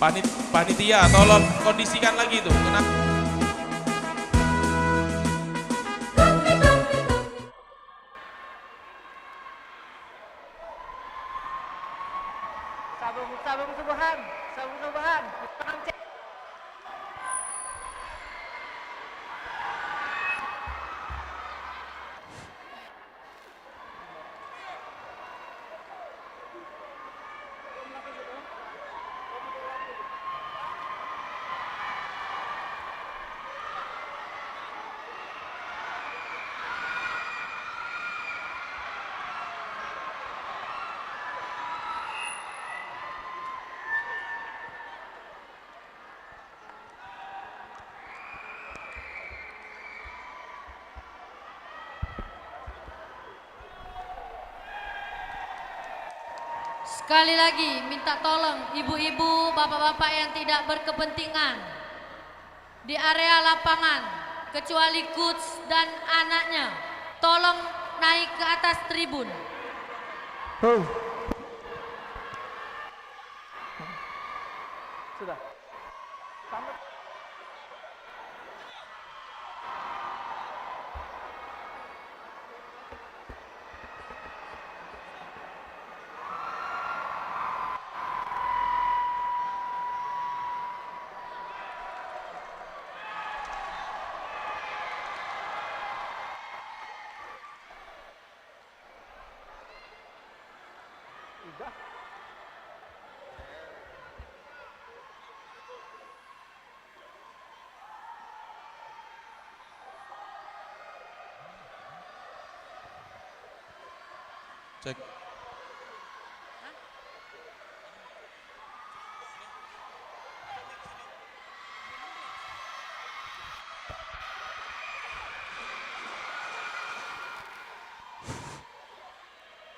Panitia tolong kondisikan lagi tuh. Sabung subuhan. Tangan cek. Sekali lagi minta tolong ibu-ibu, bapak-bapak yang tidak berkepentingan di area lapangan kecuali coach dan anaknya, tolong naik ke atas tribun. Sudah. Udah. Cek.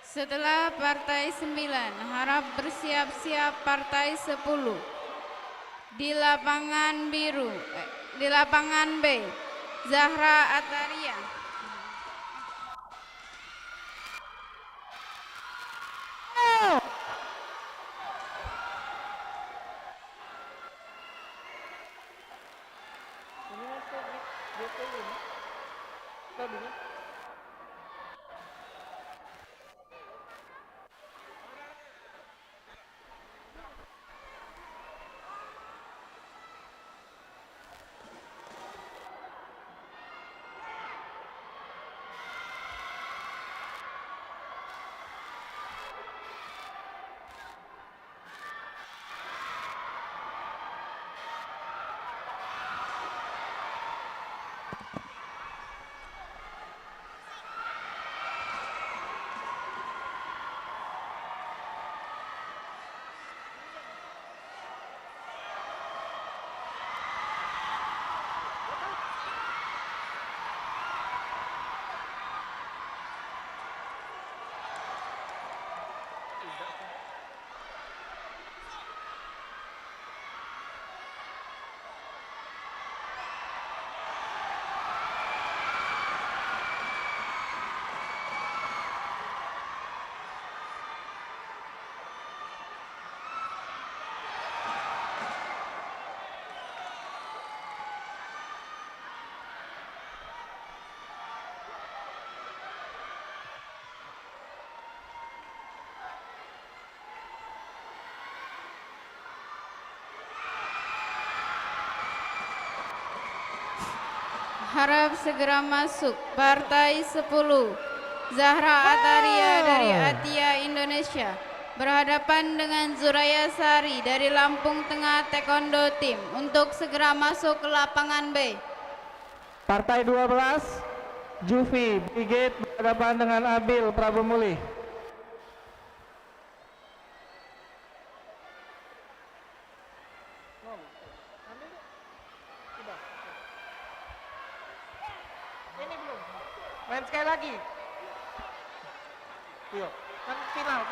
Setelah partai 9, harap bersiap-siap partai 10. Di lapangan biru, di lapangan B, Zahra Ataria. Ini masuk gitu ini. Tadinya. Harap segera masuk partai 10. Zahra Ataria dari Atia Indonesia berhadapan dengan Zuraya Sari dari Lampung Tengah Taekwondo Team untuk segera masuk ke lapangan B. Partai 12, Juvi Brigade berhadapan dengan Abil Prabu Mulih. Ini belum. Main sekali lagi. Yuk, kan final.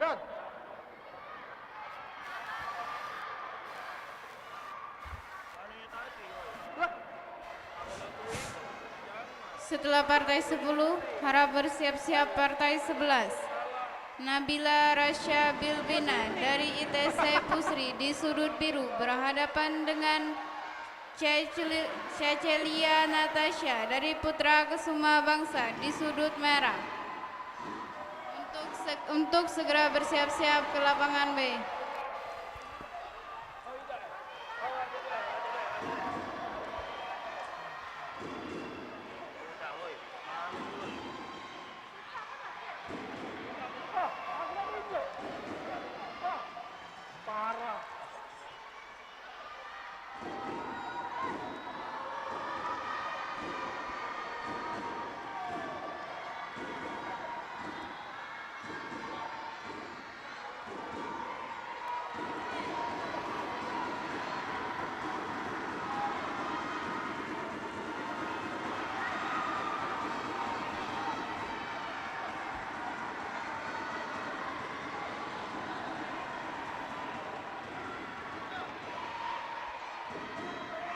Dot. Setelah partai 10, harap bersiap-siap partai 11. Nabila Rasya Bilbina dari ITC Pusri di sudut biru berhadapan dengan Cecelia Natasha dari Putra Kesuma Bangsa di sudut merah. Untuk segera bersiap-siap ke lapangan B.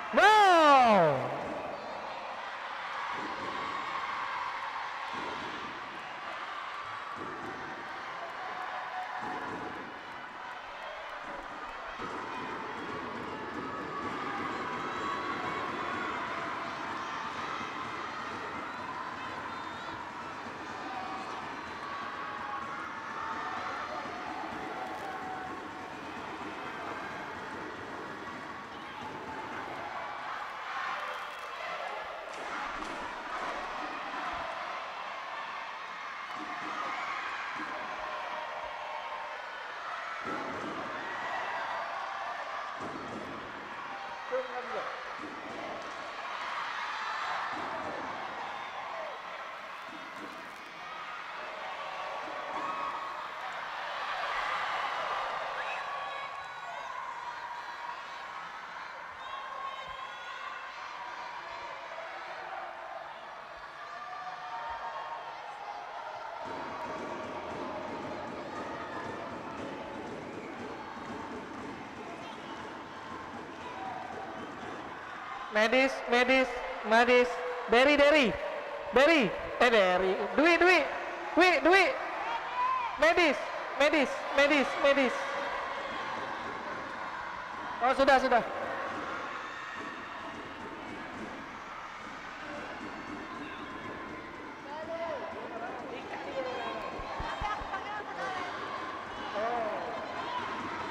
Wow. Medis, Dwi, medis. Oh, sudah.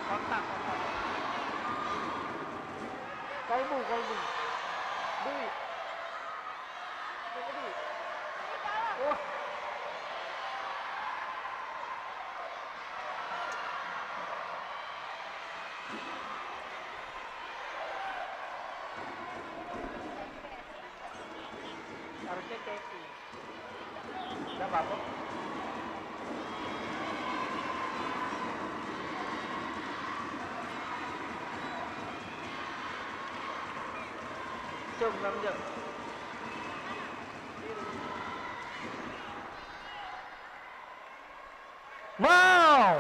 Kontak. Kolbu. Dwi. Wah. Harusnya Keki. Udah apa-apa. Jom 6 jam. Mau.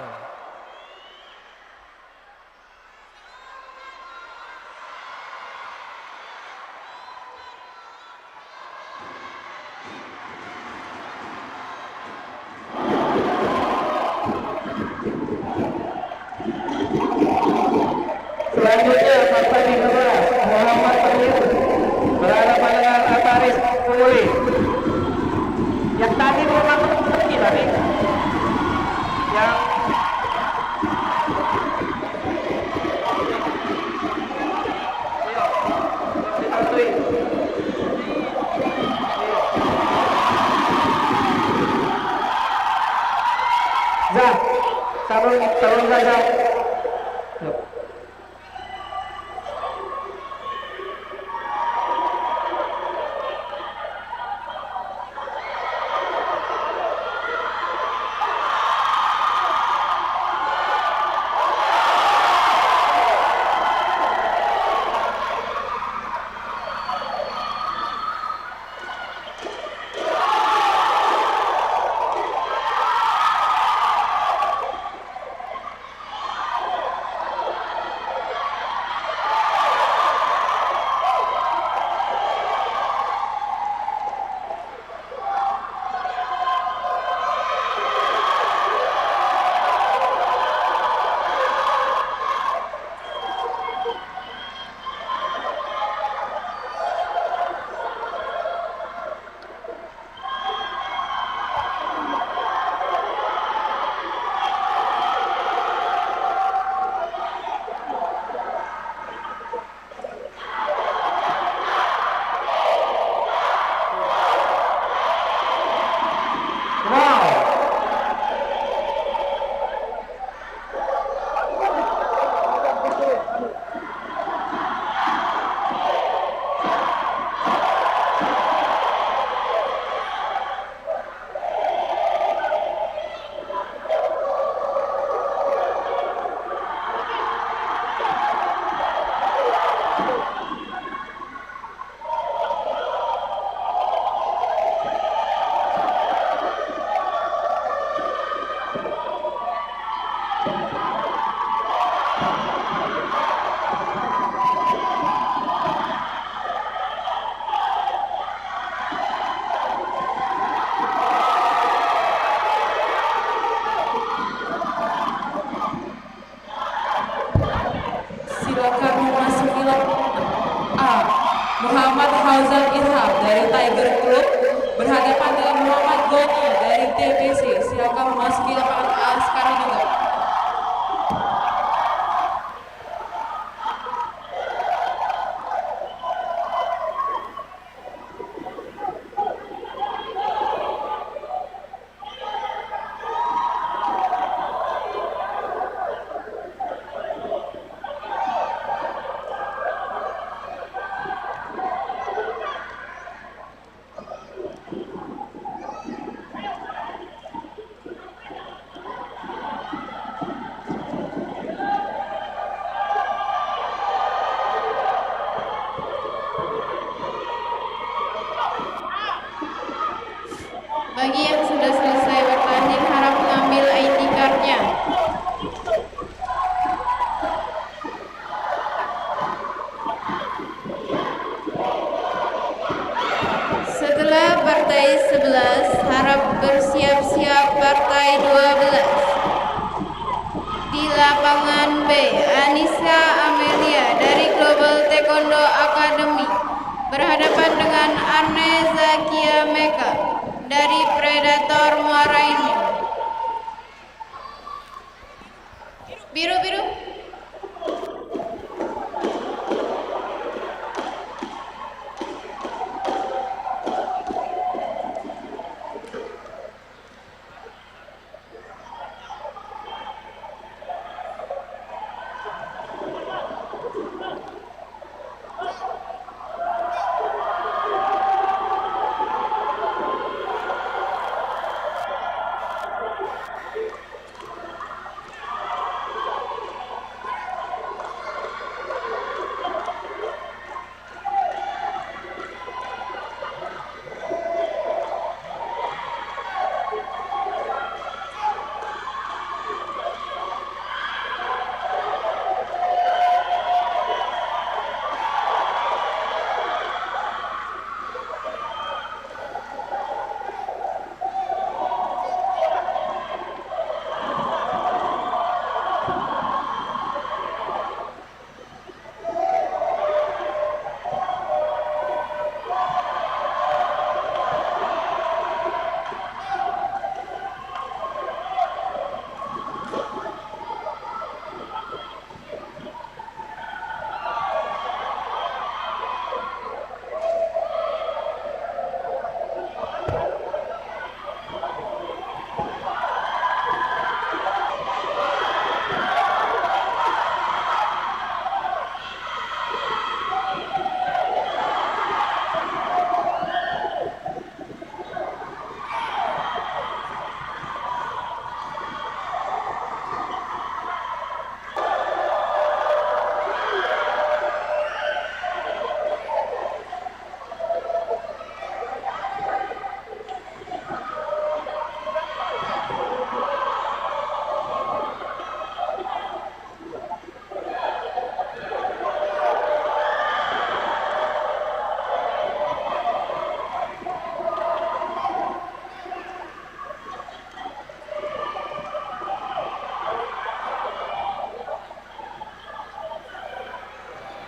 Selanjutnya partai 15 Muhammad Tahir berhadapan dengan Ataris Pemuli. Yang tadi memang tadi yang ditantui. Zah, sabun Zah. Fauzan Irham dari Tiger Group berhadapan dengan Muhammad Goni dari TBC. Silakan memasuki lapangan A sekarang juga. Bagi yang sudah selesai bertanding harap mengambil ID card-nya. Setelah partai 11, harap bersiap-siap partai 12. Di lapangan B, Anissa Amelia dari Global Taekwondo Academy berhadapan dengan Arne Zakia Meka dari Predator Muara Ini. Biru-biru.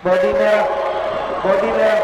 Body merah. Body merah.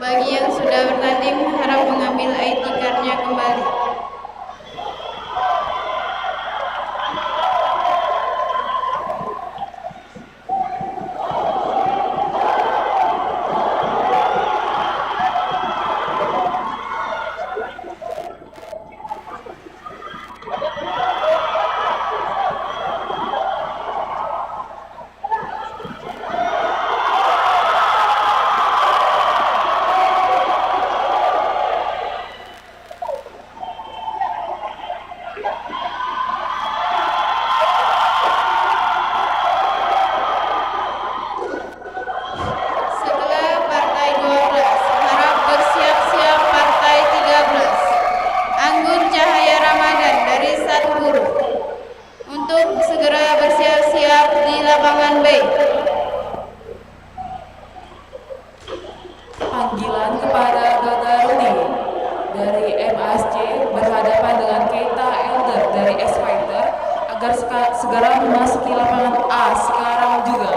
Bagi yang sudah bertanding harap mengambil ID card-nya kembali. Setelah partai 12, harap bersiap-siap partai 13. Anggun Cahaya Ramadan dari Satguru untuk segera bersiap-siap di lapangan B. Panggilan kepada Gagaruni dari MASC berhadapan dengan Keita Elder dari X-Fighter agar segera memasuki lapangan A sekarang juga.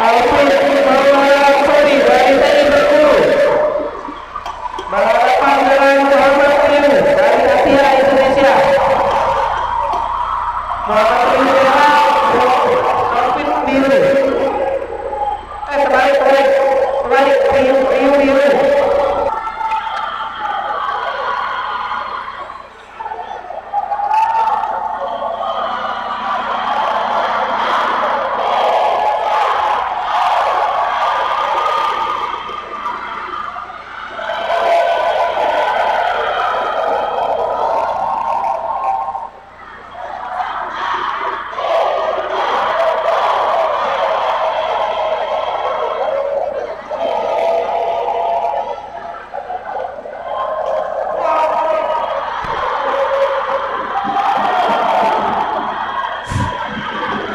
Alvin Maulana dari TNI Bengkulu. Berhadapan dengan Muhammad Riu dari Asia Indonesia. Muhammad Riu serang, Alvin biru. Terbalik Riu.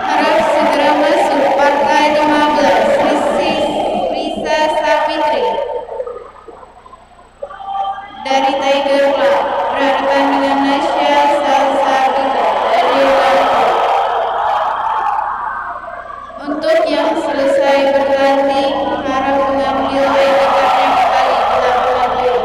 Harap segera masuk partai 15 Risa Sapitri dari Tiger Club berhadapan dengan Nasya Salsabila dari Lampung. Untuk yang selesai bertanding harap mengambil ID card-nya kembali di lapangan lain.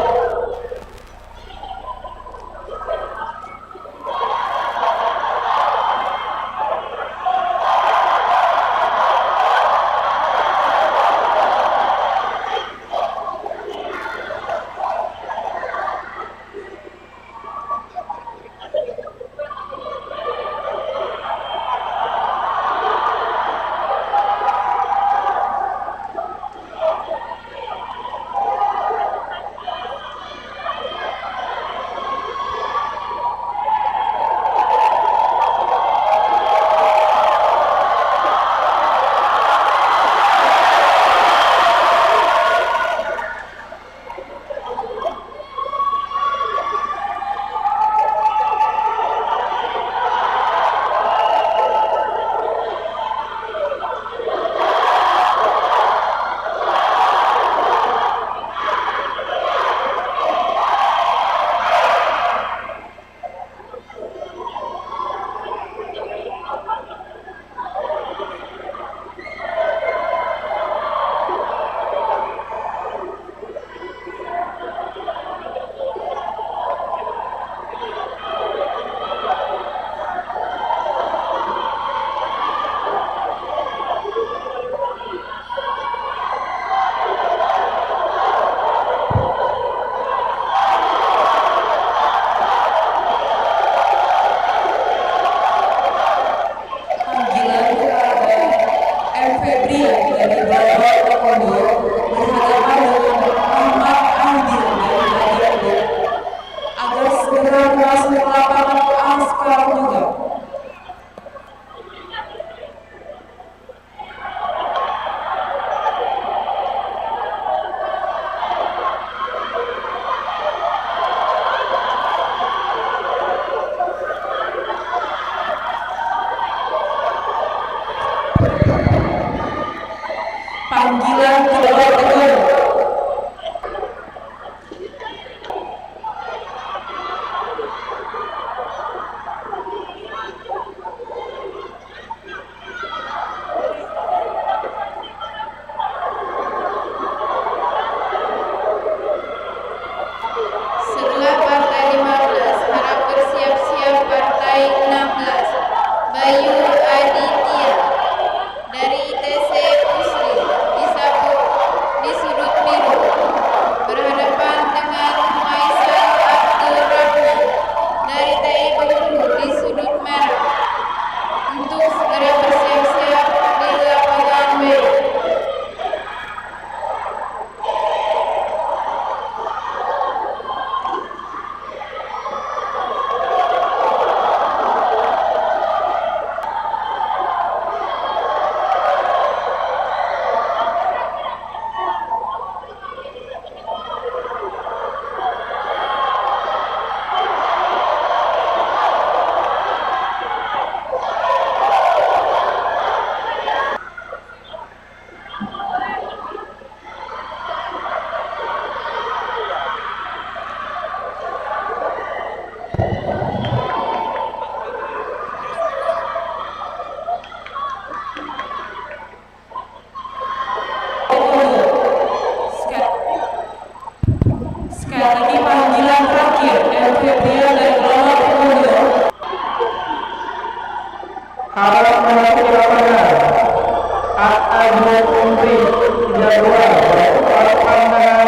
Partai Dua Putri 32 berhadapan dengan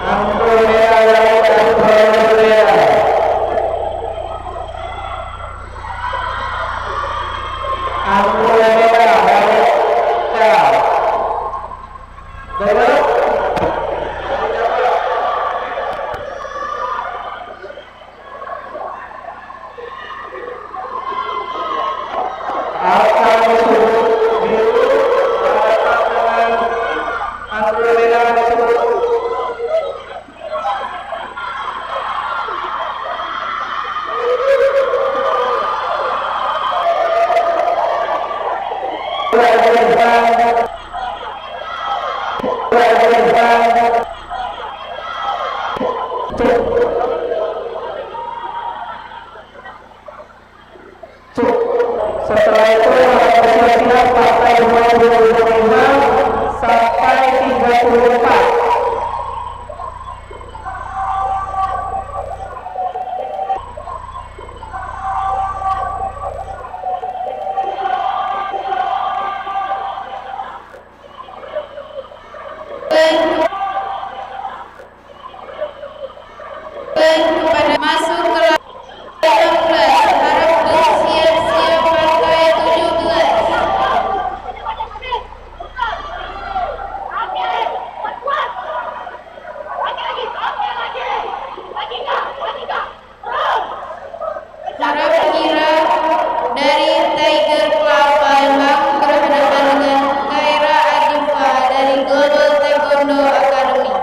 Andrea dari Australia. Andrea dari Setelah itu siap-siap partai 25 sampai 34. Kepada masuk ke 16, harap bersiap-siap partai 17. Harap kira dari Tiger Club Palembang berhadapan dengan Khaira Adifa dari Global Taekwondo Academy.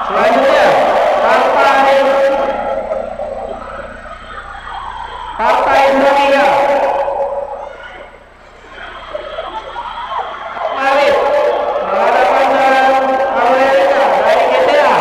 Selanjutnya partai 23 Malif berhadapan dengan Amerika dari GTA.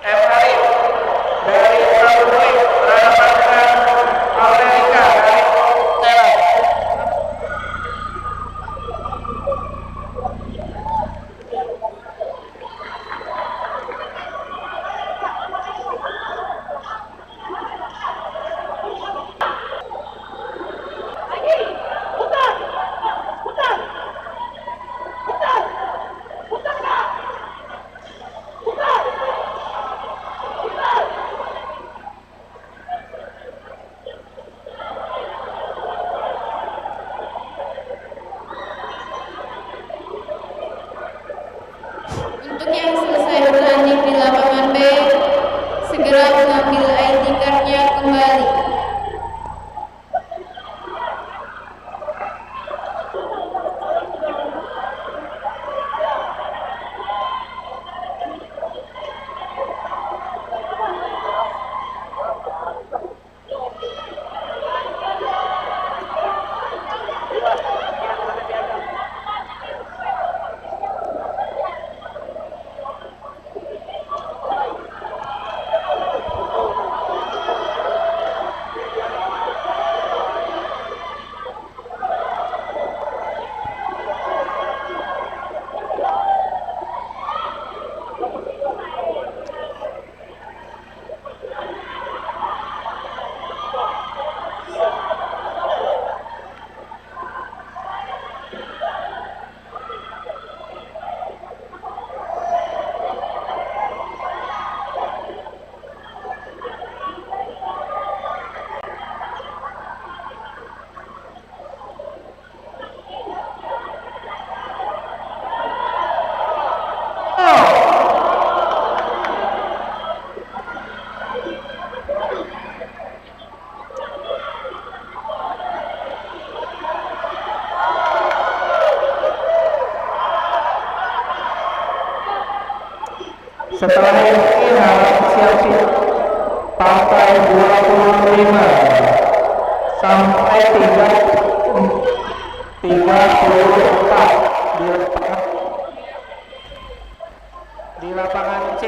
Malif dari Australia berhadapan dengan Amerika dari Thailand. Untuk yang selesai bertanding di lapangan B, segera mengambil ID card-nya kembali. Setelah ini harap siap-siap partai 25 sampai 34 di lapangan C.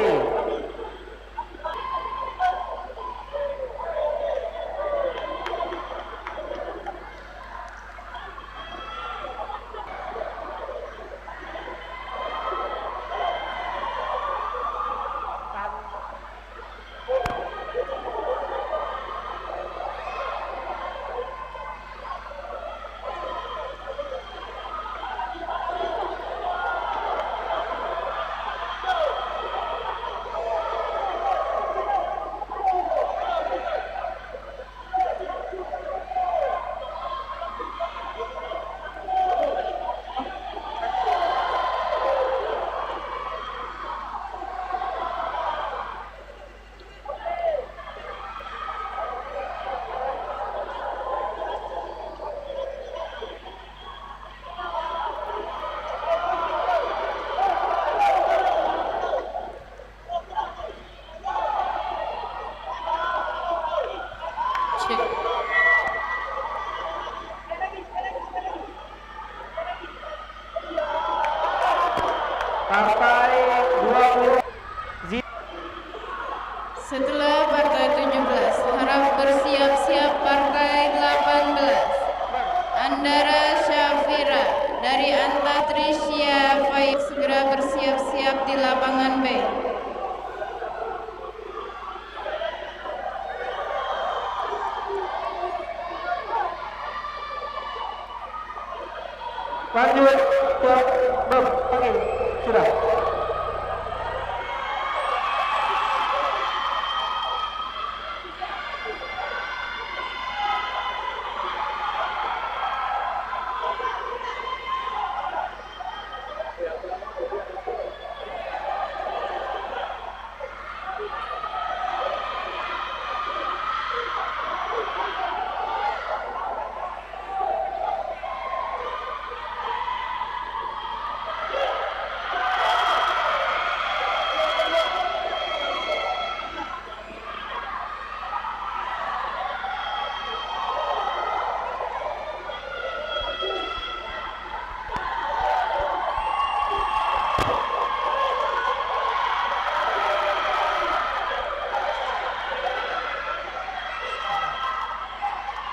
Cek. Partai 20 Setelah partai 17, harap bersiap-siap partai 18. Andara Syafira dari Anta Trisya Faik segera bersiap-siap di lapangan B. lanjut ke oke, sudah.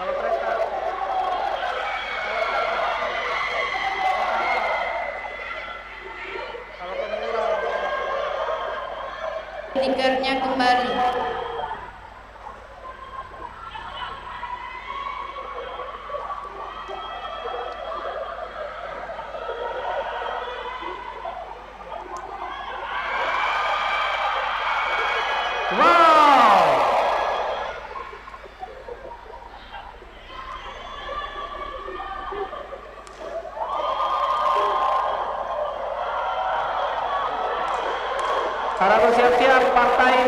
Kalau prestasi kalau pemilu Tikernya kembali. wow. Para bersiap-siap partai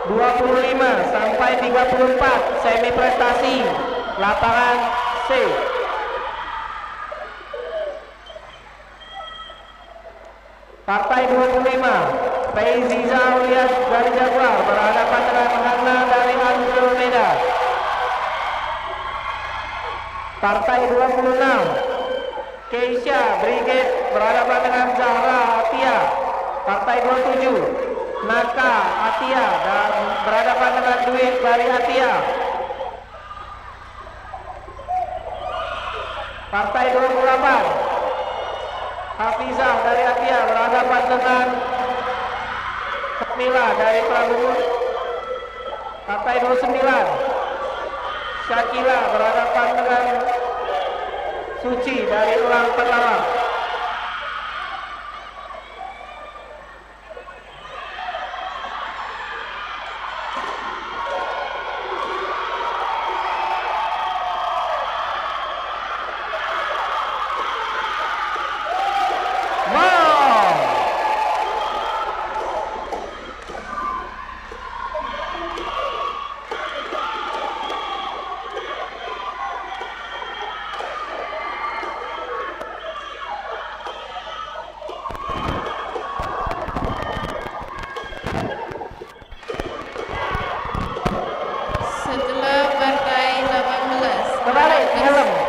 25 sampai 34 semi prestasi lapangan C. Partai 25 Faiziza Aulias dari Jaguar berhadapan dengan Hana dari Andromeda. Partai 26 Keisha Brigade berhadapan dengan Zahra Atia. Partai 27 Naka Atia dan berhadapan dengan Dwi dari Atia. Partai 28 Hafizah dari Atia berhadapan dengan Kamila dari Prabu. Partai 29 Syakila berhadapan dengan Suci dari Elang Pertama.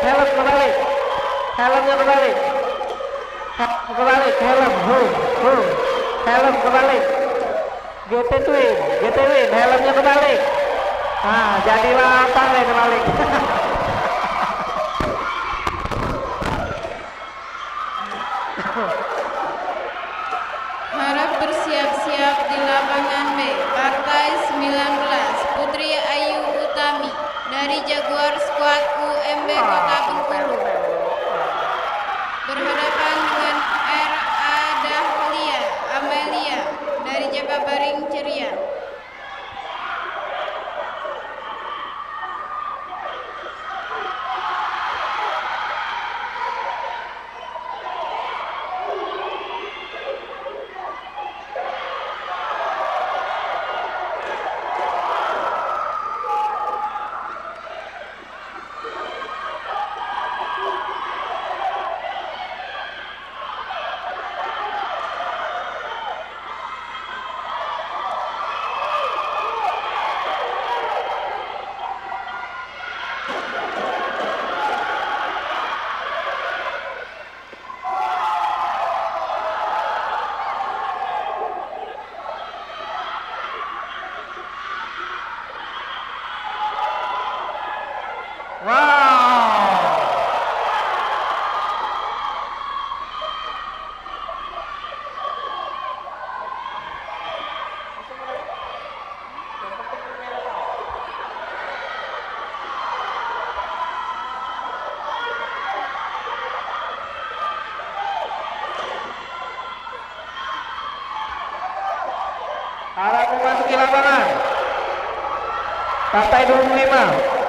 helm kebalik. Helmnya kebalik. Kebalik, helm, helm kebalik. GT Twin, helmnya kebalik. Nah, jadilah tangan kebalik. Harap bersiap-siap di lapangan B, Partai 19, Putri Ayu Utami dari Jaguar Squad UMB Kota Bengkulu. Berhadapan dengan RA Dahlia Amelia dari Jakabaring Ceria. Harap memasuki lapangan. Partai 25.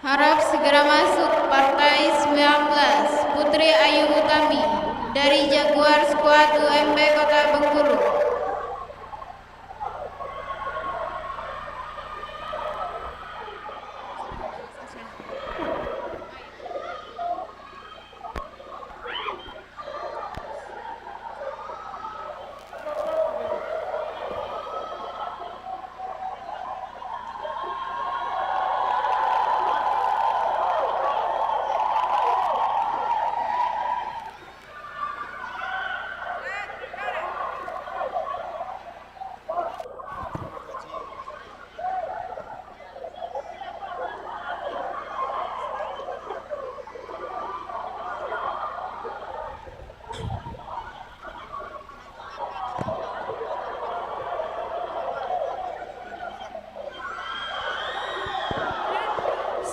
Harap segera masuk Partai 19, Putri Ayu Utami dari Jaguar Squad UMB Kota Bengkulu.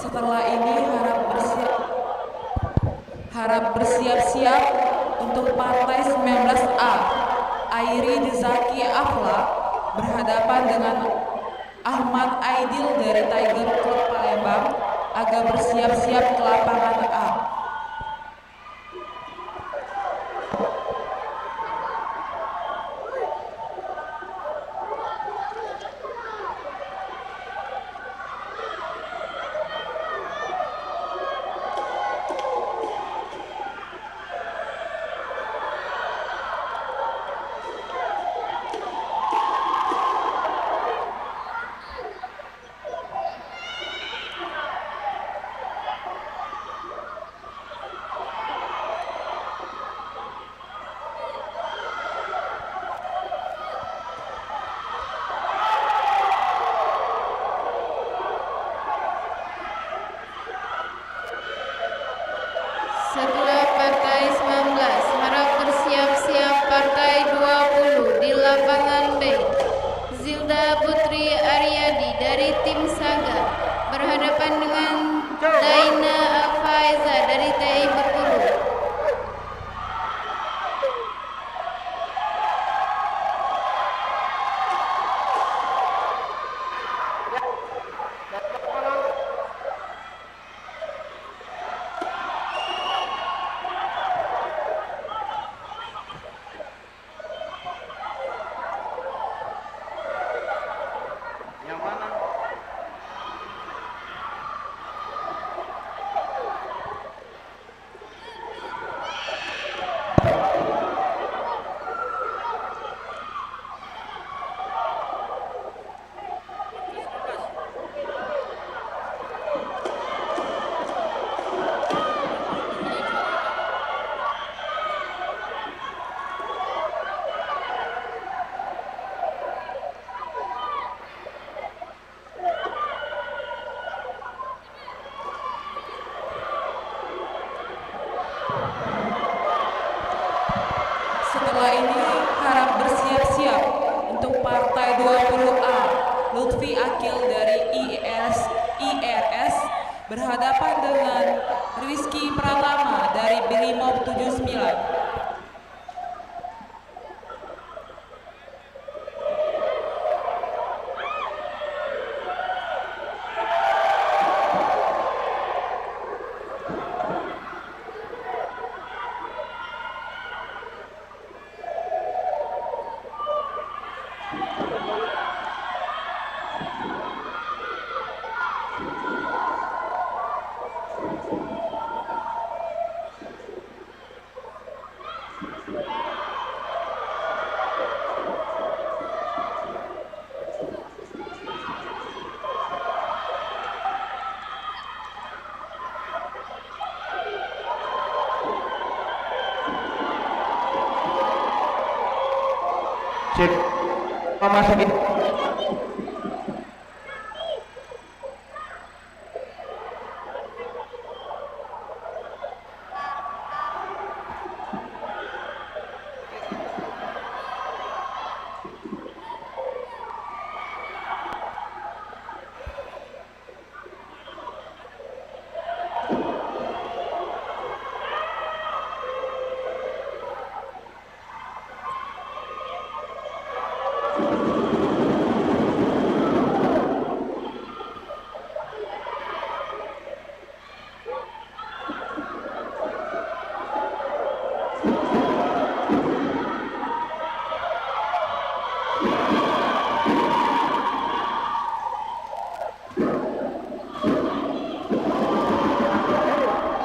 Setelah ini harap bersiap-siap untuk Partai 19A. Airi Dezaki Afla berhadapan dengan Ahmad Aidil dari Tiger Club Palembang. Agak bersiap-siap ke lapangan A. berhadapan dengan Daina Alfaiza dari TI Bengkulu. Setelah ini harap bersiap-siap untuk partai 20A Lutfi Akil dari IRS berhadapan dengan Rizky Pratama dari Brimob 79. Cek rumah sakit.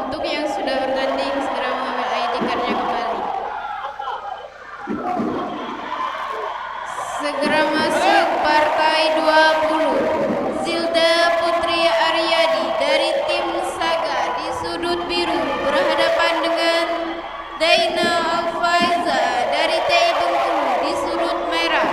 Untuk yang sudah bertanding segera mengambil ID card-nya kembali. Segera masuk partai 20. Zilda Putri Aryadi dari tim Saga di sudut biru berhadapan dengan Daina Alfaiza dari TI Bengkulu di sudut merah.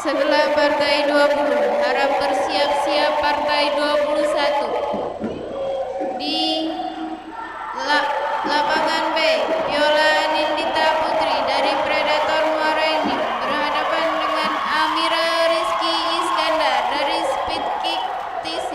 Sebelah partai 20, harap bersiap-siap partai 21. Di lapangan B, Viola Nindita Putri dari Predator Morening berhadapan dengan Amira Rizky Iskandar dari Speed Kick TC.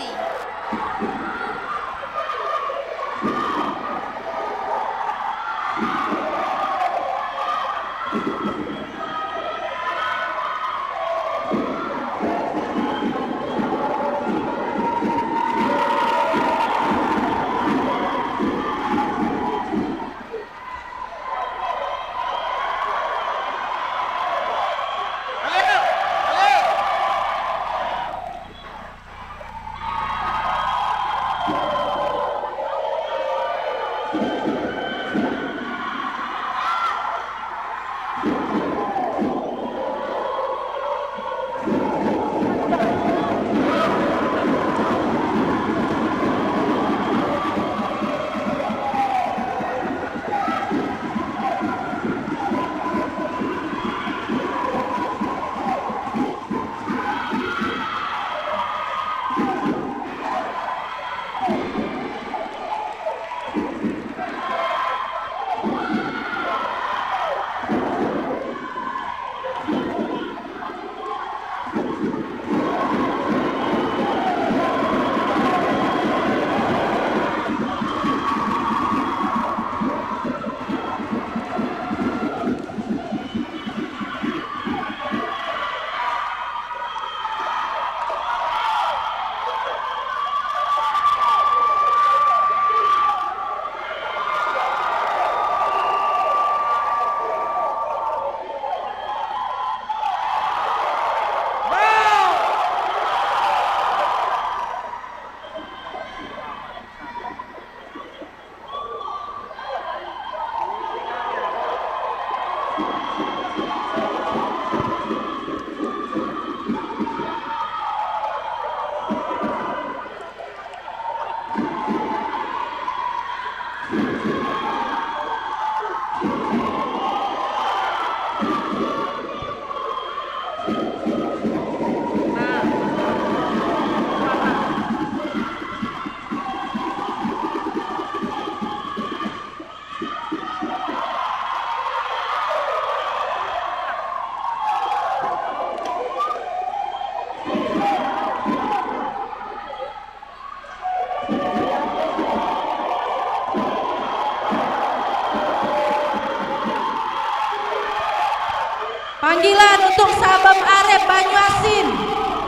Panggilan untuk Sabam Arif Banyuasin.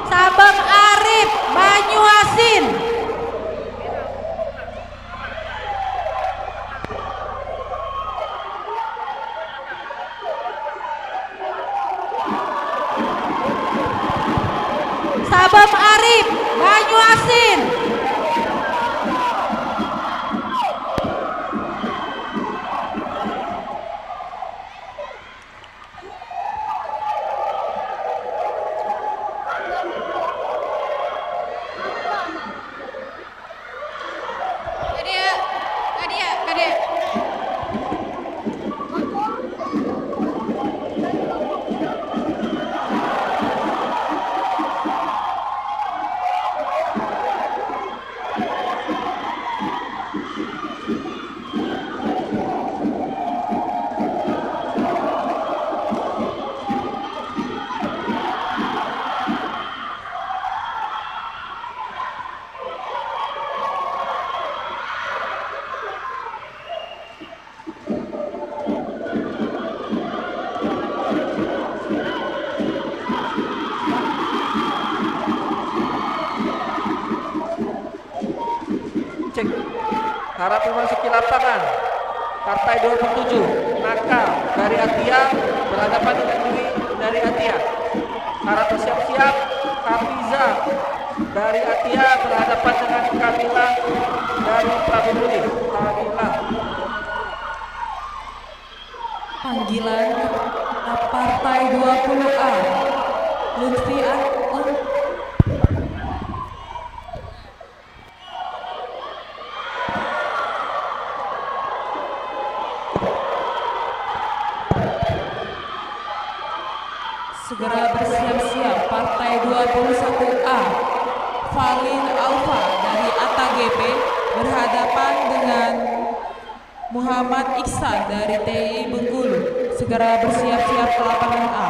Sabam Arif Banyuasin. Sabam Arif Banyuasin. Kadia. Cek. Harap memasuki lapangan. Partai 27 Naka dari Atia berhadapan dengan Dwi dari Atia. Harap bersiap-siap. Hafiza dari Atia berhadapan dengan Kamila dari Prabudi. Kamila. Panggilan Partai 20A Lutfi segera bersiap-siap. Partai 21A Valin Alfa dari ATGP berhadapan dengan Muhammad Iksan dari TI Bengkulu. Segera bersiap-siap ke lapangan A.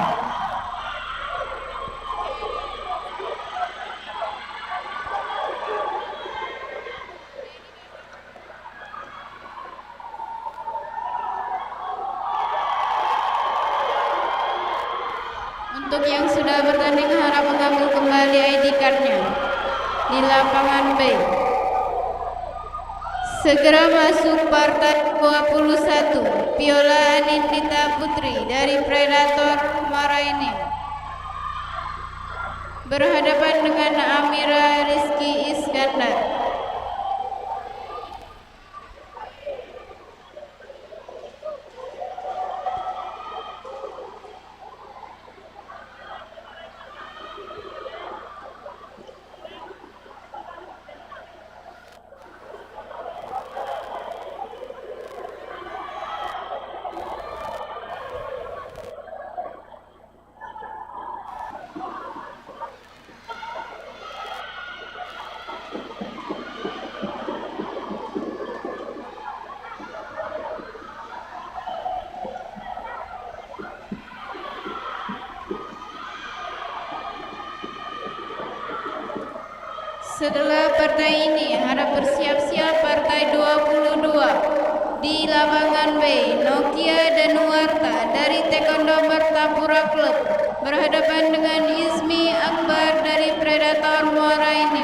Untuk yang sudah bertanding harap mengambil kembali ID card-nya di lapangan B. Segera masuk partai 21 Viola Anindita Putri dari Predator Marainim berhadapan dengan Amira Rizky Iskandar. Setelah partai ini harap bersiap-siap partai 22 di lapangan B. Nokia Danuarta dari Taekwondo Martapura Club berhadapan dengan Izmi Akbar dari Predator Muara ini.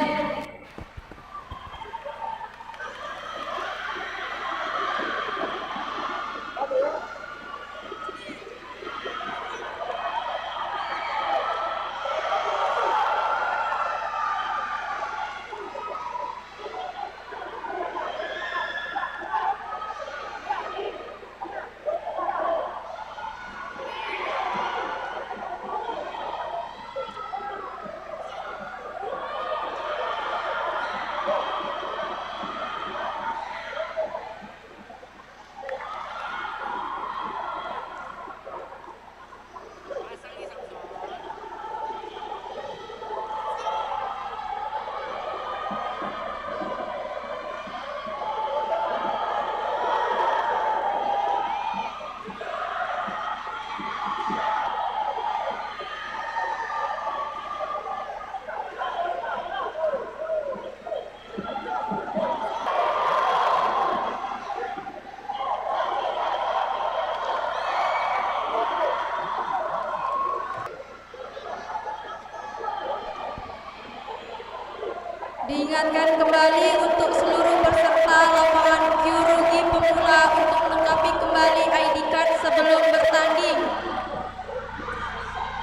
Diingatkan kembali untuk seluruh peserta lapangan Kyurugi pemula untuk melengkapi kembali ID card sebelum bertanding.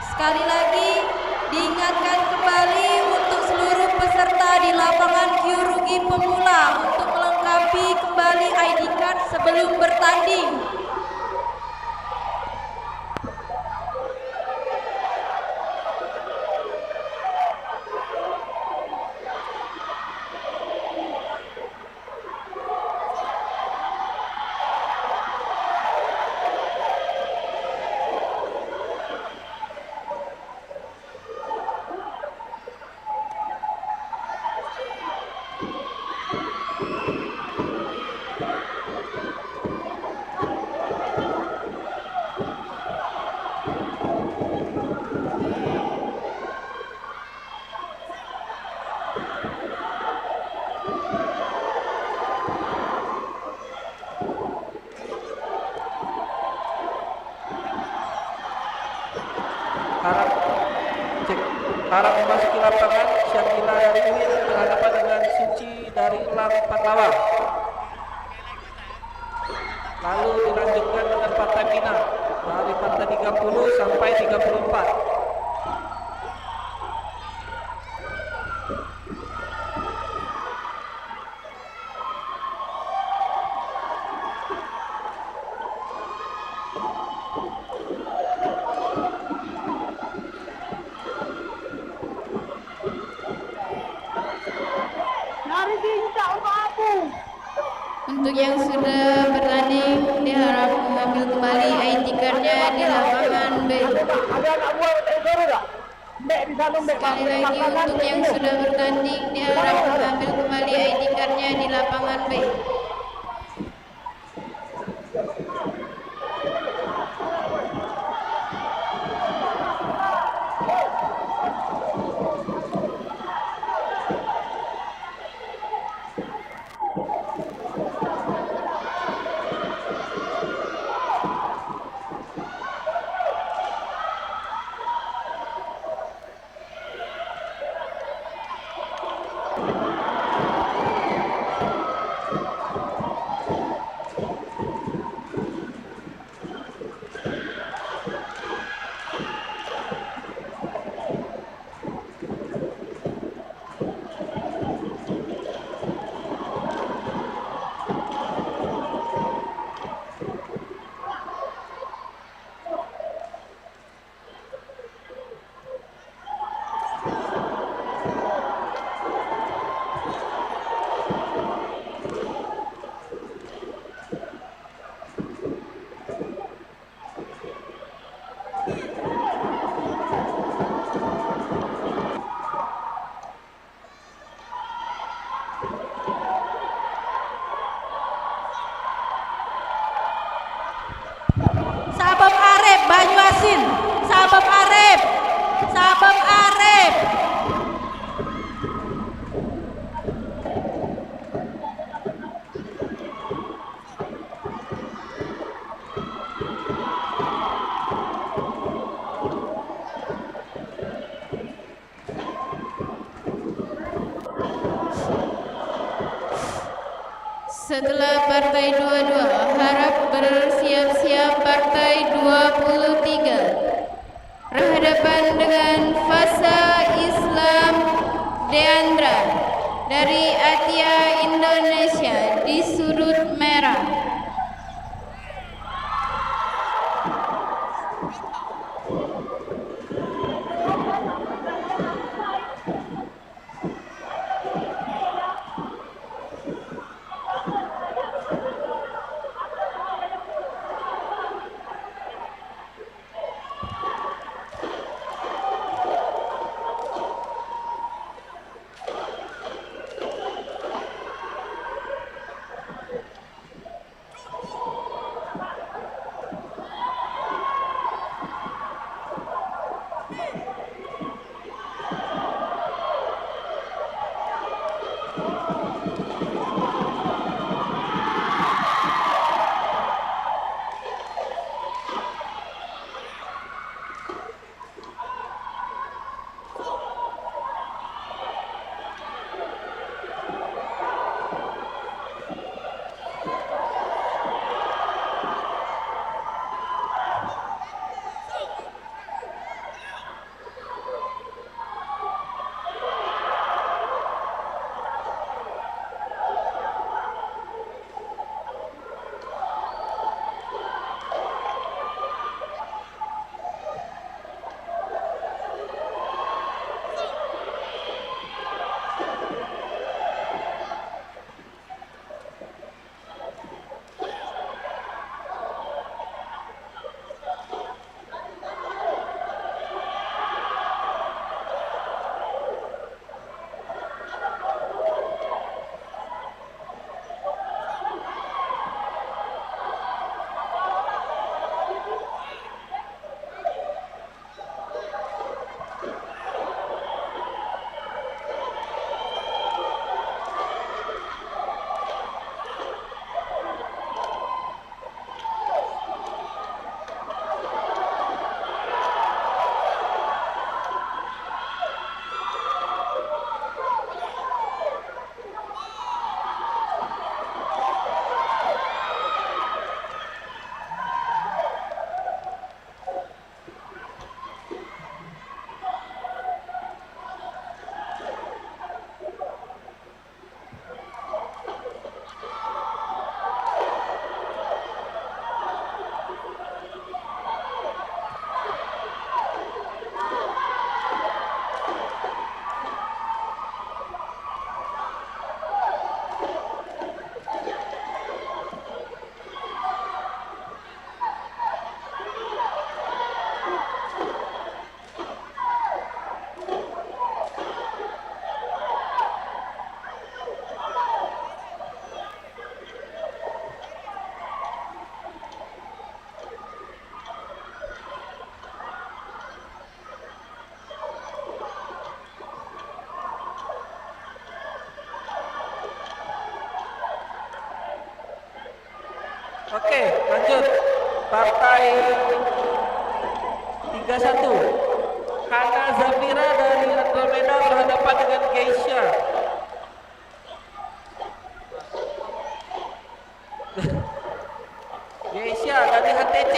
Sekali lagi, diingatkan kembali untuk seluruh peserta di lapangan Kyurugi pemula untuk melengkapi kembali ID card sebelum bertanding. Harap memasuki lapangan. Syakila dari UIN berhadapan dengan Suci dari Elang Paklawan. Lalu dilanjutkan dengan Partai Pinang dari Partai 30 sampai 34. Untuk yang sudah bertanding diharap mengambil kembali ID card-nya di lapangan B. Sekali lagi untuk yang sudah bertanding diharap mengambil kembali ID card-nya di lapangan B. Sabab Arif Banyuasin, Sabab Arif, Sabab Arif. Setelah partai 22, harap bersiap-siap partai 23. Berhadapan dengan Fasa Islam Deandra dari Atia Indonesia di sudut merah. Oke, lanjut. Partai 31. Hana Zafira dari Andromeda berhadapan dengan Geisha. Geisha dari HTC.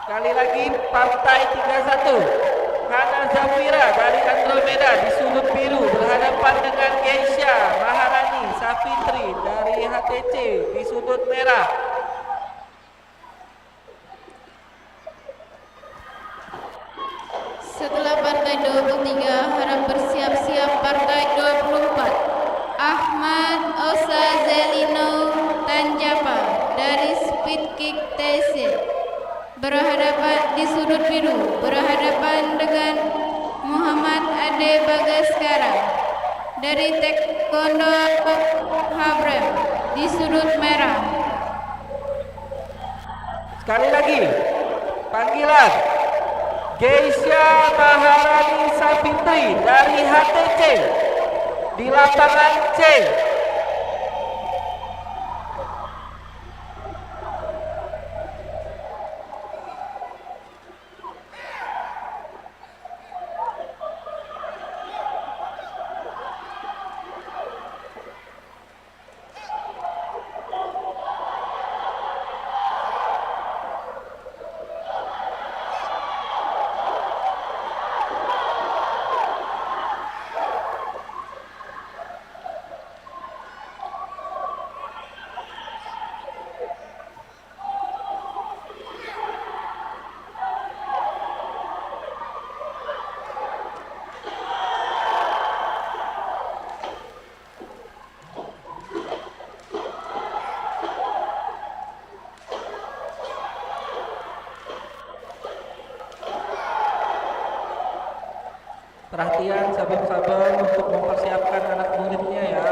Sekali lagi partai 31. Hana Zafira dari Andromeda di sudut biru berhadapan dengan Geisha Maharani Safitri dari HTC di sudut merah. Setelah partai 23 harap bersiap-siap partai 24. Ahmad Osa Zelino Tanjapa dari Speed Kick TC berhadapan di sudut biru berhadapan dengan Muhammad Ade Bagaskara dari Taekwondo Habrem di sudut merah. Sekali lagi panggilan Geisha Maharani Safitri dari HTC di lapangan C. Perhatian sabar-sabar untuk mempersiapkan anak muridnya ya.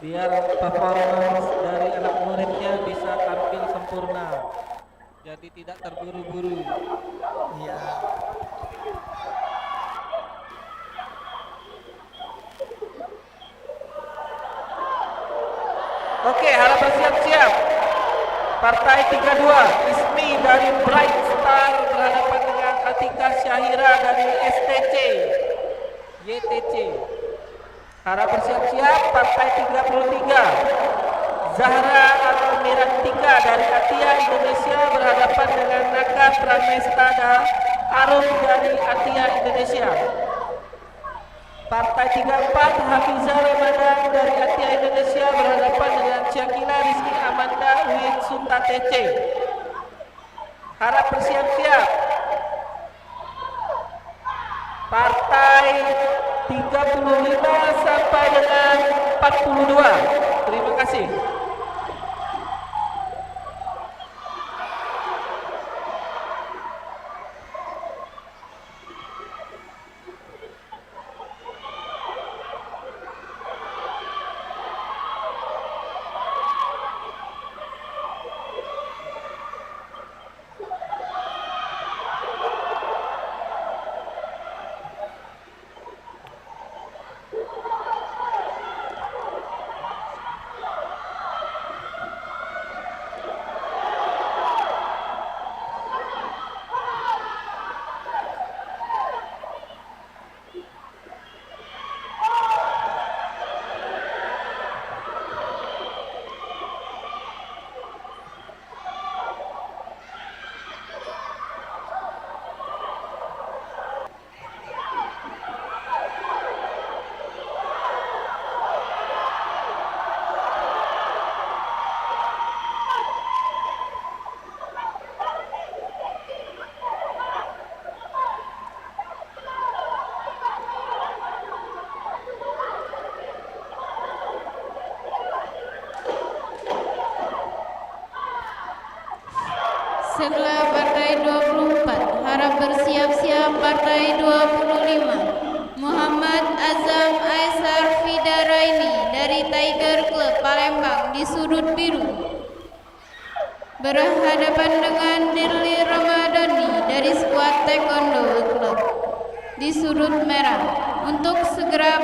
Biar performance dari anak muridnya bisa tampil sempurna. Jadi tidak terburu-buru. Iya. Oke, harap bersiap-siap. Partai 32, Ismi dari Bright Star berhadapan dengan Atika Syahira dari STC YTC. Harap bersiap-siap. Partai 33, Zahra Almirantika dari Atia Indonesia berhadapan dengan Naka Pramestada Arum dari Atia Indonesia. Partai 34, Hafiza Ramadan dari Atia Indonesia berhadapan dengan Syakila Rizky Amanda Win Sunta TC. Harap bersiap-siap. Partai 35 sampai dengan 42. Terima kasih. Setelah partai 24 harap bersiap-siap partai 25. Muhammad Azam Aisar Fidaraini dari Tiger Club Palembang di sudut biru berhadapan dengan Nirli Ramadhani dari skuad Taekwondo Club di sudut merah. Untuk segera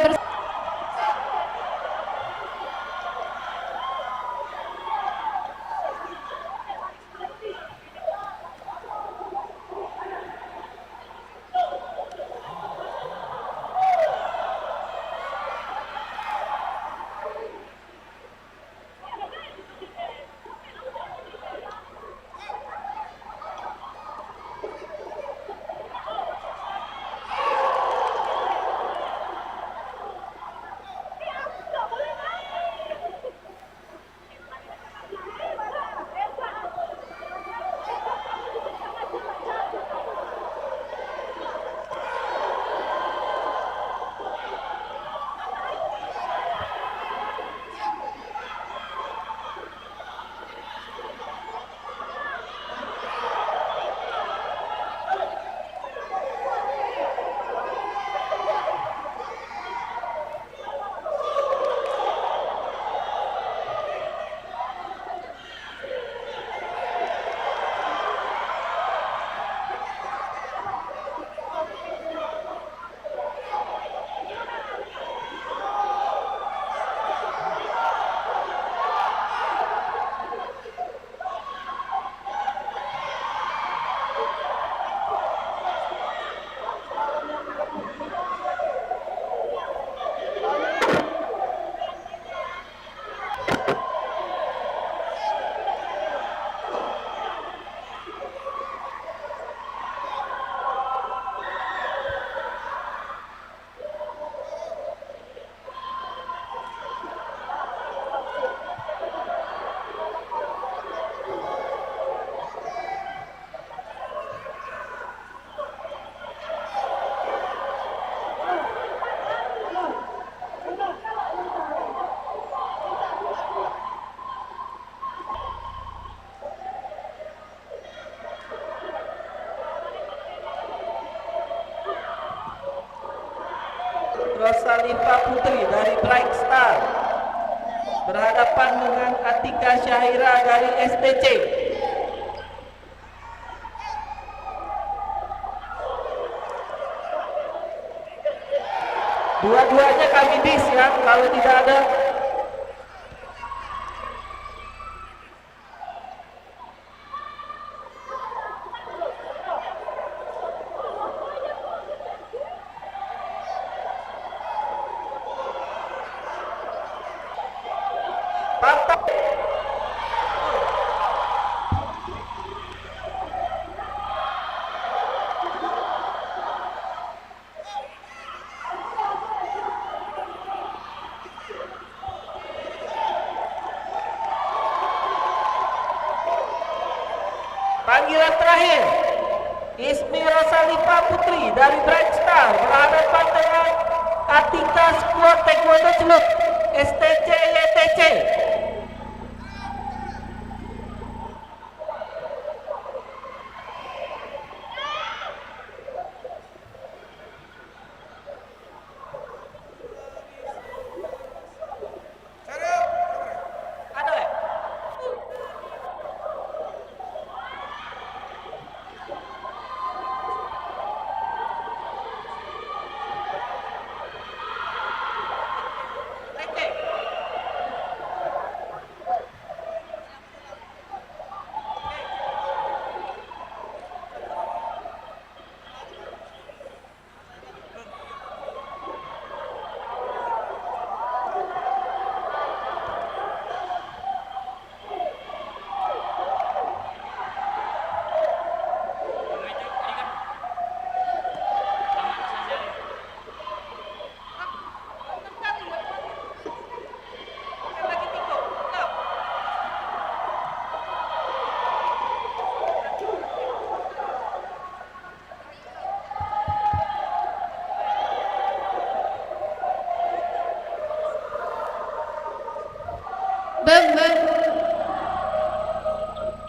Rosalifa Putri dari Bright Star berhadapan dengan Atika Syahira dari STC. Dua-duanya kami dis ya, kalau tidak ada. Panggilan terakhir, Ismi Rosalifa Putri dari Bright Star berhadapan dengan Atika Squad Taekwondo Celup STC YTC. Ada ya?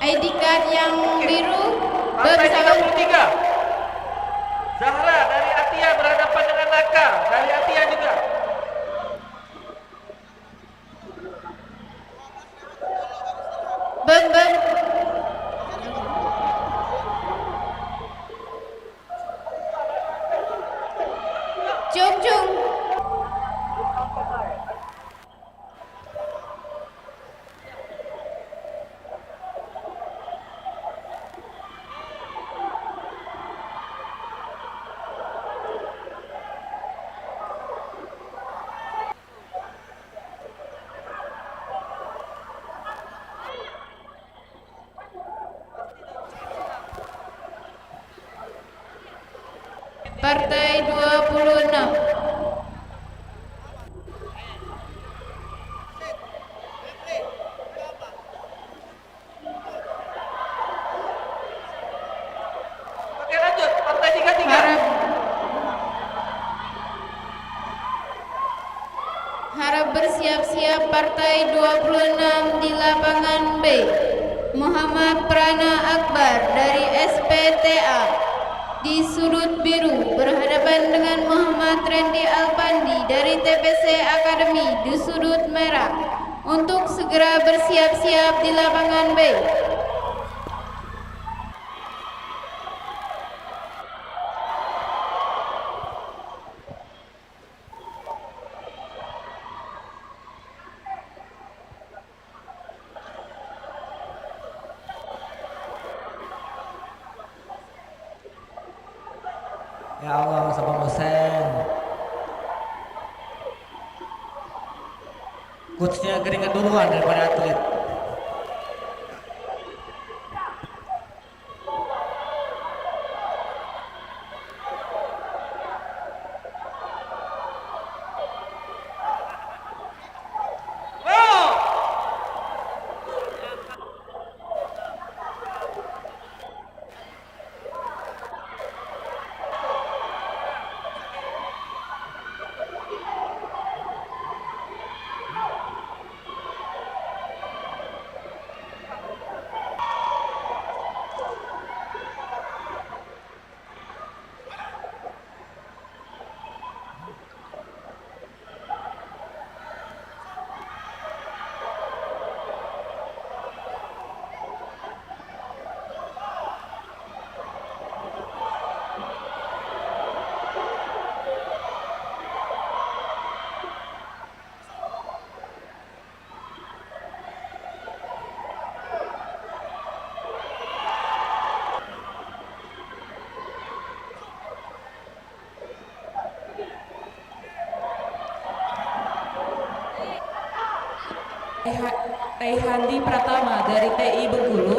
ID card yang biru Partai bersama 33 Zahra dari Atia berhadapan dengan Naka dari Atia juga. Bem. Cung. Partai 26. Oke lanjut, Partai 33. Harap bersiap-siap Partai 26 di lapangan B. Muhammad Prana Akbar dari SPTA di sudut biru berhadapan dengan Muhammad Randy Alpandi dari TPC Academy di sudut merah untuk segera bersiap-siap di lapangan B. Ya Allah, Sabang Hussein. Coachnya keringat duluan daripada atlet. Reihandi Pratama dari TI Bengkulu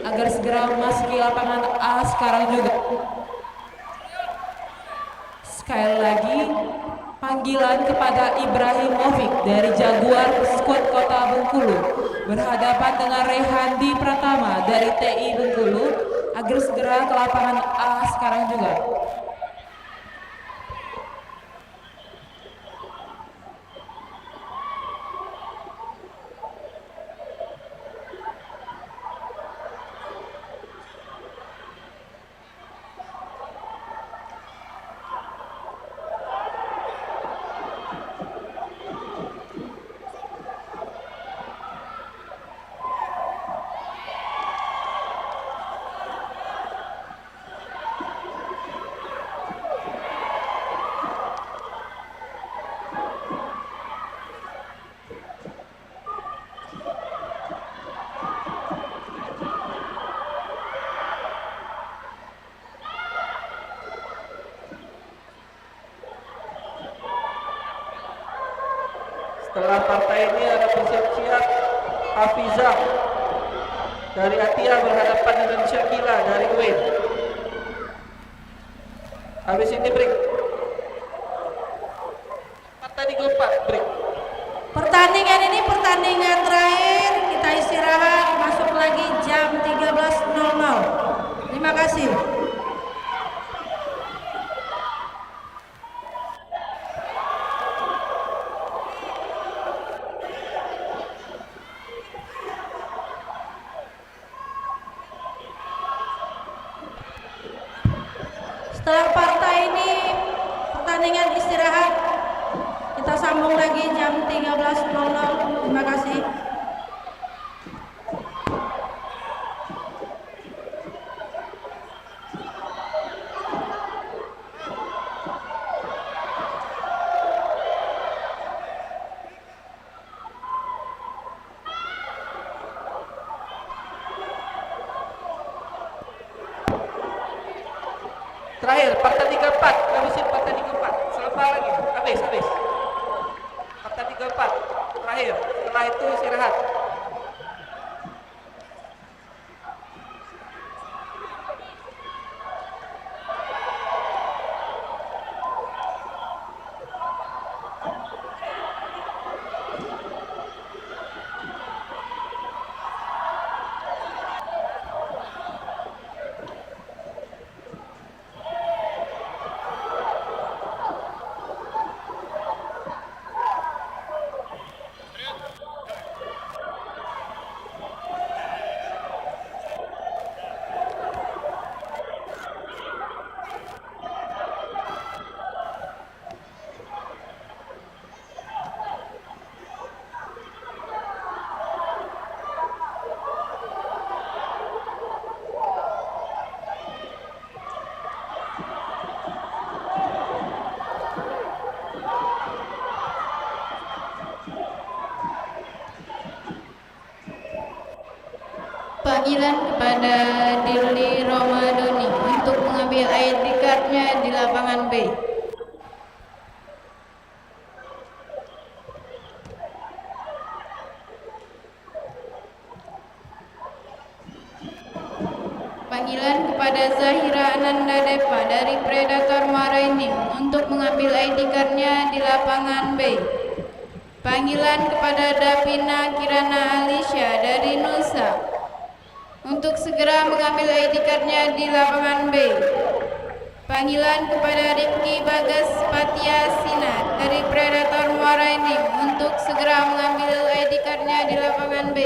agar segera memasuki lapangan A sekarang juga. Sekali lagi panggilan kepada Ibrahimovic dari Jaguar Squad Kota Bengkulu berhadapan dengan Reihandi Pratama dari TI Bengkulu agar segera ke lapangan A sekarang juga. Setelah partai ini ada bersiap-siap Hafizah dari Atia berhadapan dengan Syakila dari UIN. Habis ini break. Partai keempat break. Pertandingan ini pertandingan terakhir, kita istirahat, masuk lagi jam 13.00. Terima kasih. Setelah partai ini pertandingan istirahat, kita sambung lagi jam 13.00. Terima kasih. Terakhir partai keempat, habisin partai keempat. Selepas lagi, habis. Partai keempat, terakhir. Setelah itu istirahat. Panggilan kepada Dirli Romadoni untuk mengambil ID card-nya di lapangan B. Panggilan kepada Zahira Ananda Depa dari Predator Marainim untuk mengambil ID card-nya di lapangan B. Panggilan kepada Davina Kirana Alisha dari Nusa untuk segera mengambil ID card-nya di lapangan B. Panggilan kepada Rifki Bagas Patia Sinar dari Predator Marainim untuk segera mengambil ID card-nya di lapangan B.